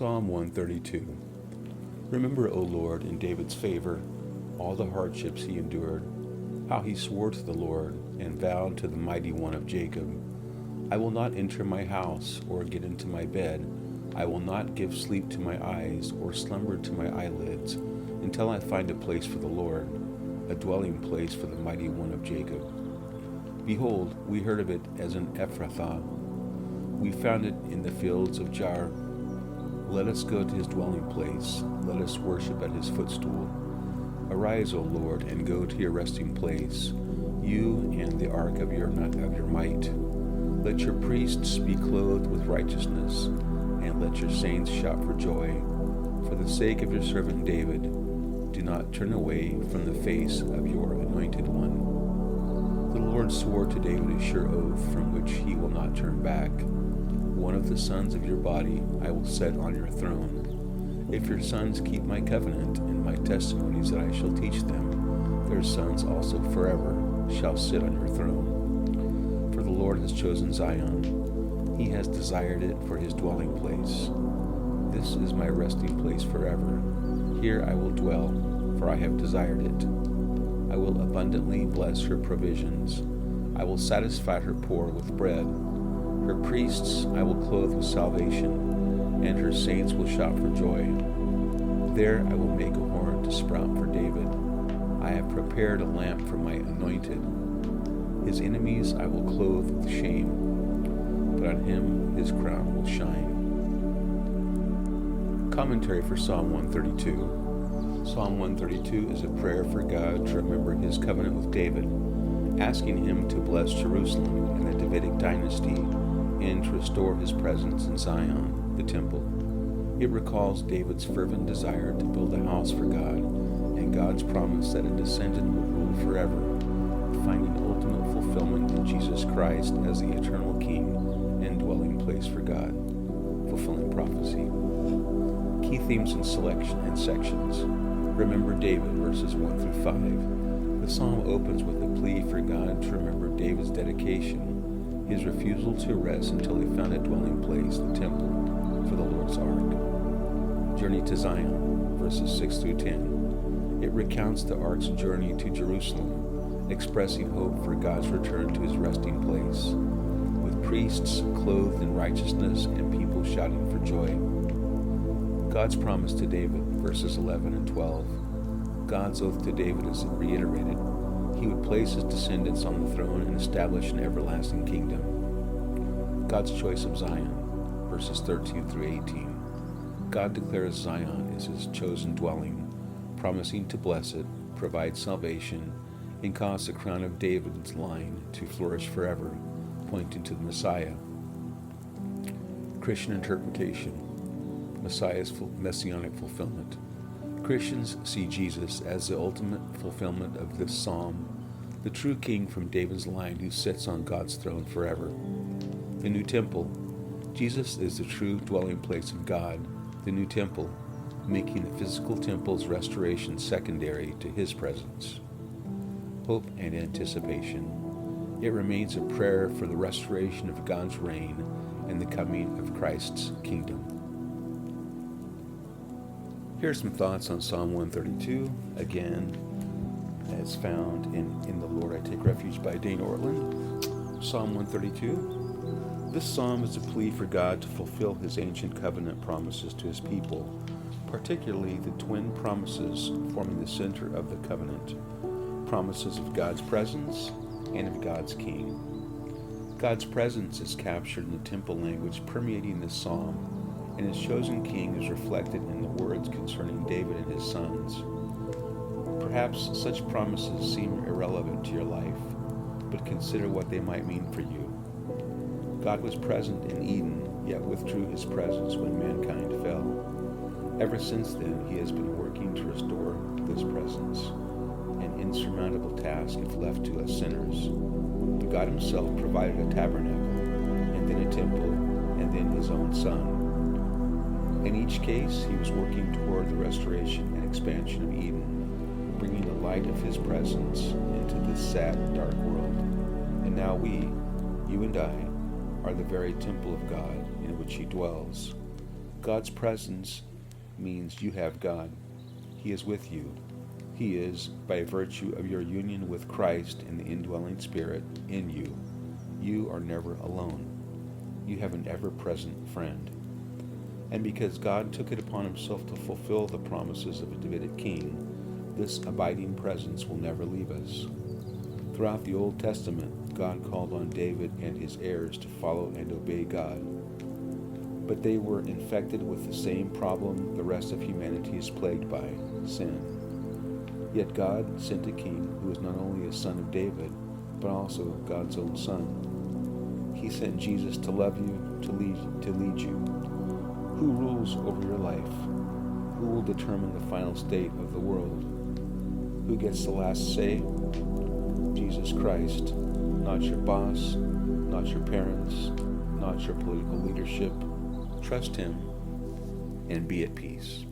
Psalm 132. Remember, O Lord, in David's favor, all the hardships he endured, how he swore to the Lord and vowed to the Mighty One of Jacob, I will not enter my house or get into my bed. I will not give sleep to my eyes or slumber to my eyelids until I find a place for the Lord, a dwelling place for the Mighty One of Jacob. Behold, we heard of it as in Ephrathah. We found it in the fields of Jaar. Let us go to his dwelling place. Let us worship at his footstool. Arise, O Lord, and go to your resting place, you and the ark of your might. Let your priests be clothed with righteousness, and let your saints shout for joy. For the sake of your servant David, do not turn away from the face of your anointed one. The Lord swore to David a sure oath from which he will not turn back. One of the sons of your body I will set on your throne. If your sons keep my covenant and my testimonies that I shall teach them, their sons also forever shall sit on your throne. For the Lord has chosen Zion. He has desired it for his dwelling place. This is my resting place forever. Here I will dwell, for I have desired it. I will abundantly bless her provisions. I will satisfy her poor with bread. Her priests I will clothe with salvation, and her saints will shout for joy. There I will make a horn to sprout for David. I have prepared a lamp for my anointed. His enemies I will clothe with shame, but on him his crown will shine. Commentary for Psalm 132. Psalm 132 is a prayer for God to remember his covenant with David, asking him to bless Jerusalem and the Davidic dynasty, and to restore his presence in Zion, the temple. It recalls David's fervent desire to build a house for God, and God's promise that a descendant would rule forever, finding ultimate fulfillment in Jesus Christ as the eternal King and dwelling place for God, fulfilling prophecy. Key themes and sections. Remember David, verses 1 through 5. The psalm opens with a plea for God to remember David's dedication, his refusal to rest until he found a dwelling place, the temple, for the Lord's ark. Journey to Zion, verses 6 through 10. It recounts the ark's journey to Jerusalem, expressing hope for God's return to his resting place, with priests clothed in righteousness and people shouting for joy. God's promise to David, verses 11 and 12. God's oath to David is reiterated. He would place his descendants on the throne and establish an everlasting kingdom. God's choice of Zion, verses 13 through 18. God declares Zion is his chosen dwelling, promising to bless it, provide salvation, and cause the crown of David's line to flourish forever, pointing to the Messiah. Christian interpretation. Messiah's messianic fulfillment. Christians see Jesus as the ultimate fulfillment of this psalm, the true king from David's line who sits on God's throne forever. The new temple. Jesus is the true dwelling place of God, the new temple, making the physical temple's restoration secondary to his presence. Hope and anticipation. It remains a prayer for the restoration of God's reign and the coming of Christ's kingdom. Here are some thoughts on Psalm 132. Again, as found in The Lord I Take Refuge by Dane Ortland. Psalm 132. This psalm is a plea for God to fulfill his ancient covenant promises to his people, particularly the twin promises forming the center of the covenant, promises of God's presence and of God's king. God's presence is captured in the temple language permeating this psalm, and his chosen king is reflected in the words concerning David and his sons. Perhaps such promises seem irrelevant to your life, but consider what they might mean for you. God was present in Eden, yet withdrew his presence when mankind fell. Ever since then, he has been working to restore this presence, an insurmountable task if left to us sinners. But God himself provided a tabernacle, and then a temple, and then his own Son. In each case, he was working toward the restoration and expansion of Eden, bringing the light of his presence into this sad and dark world. And now we, you and I, are the very temple of God in which he dwells. God's presence means you have God. He is with you. He is, by virtue of your union with Christ and the indwelling Spirit in you. You are never alone. You have an ever-present friend. And because God took it upon himself to fulfill the promises of a Davidic king, this abiding presence will never leave us. Throughout the Old Testament, God called on David and his heirs to follow and obey God. But they were infected with the same problem the rest of humanity is plagued by, sin. Yet God sent a king who was not only a son of David, but also God's own son. He sent Jesus to love you, to lead you. Who rules over your life? Who will determine the final state of the world? Who gets the last say? Jesus Christ. Not your boss, not your parents, not your political leadership. Trust him and be at peace.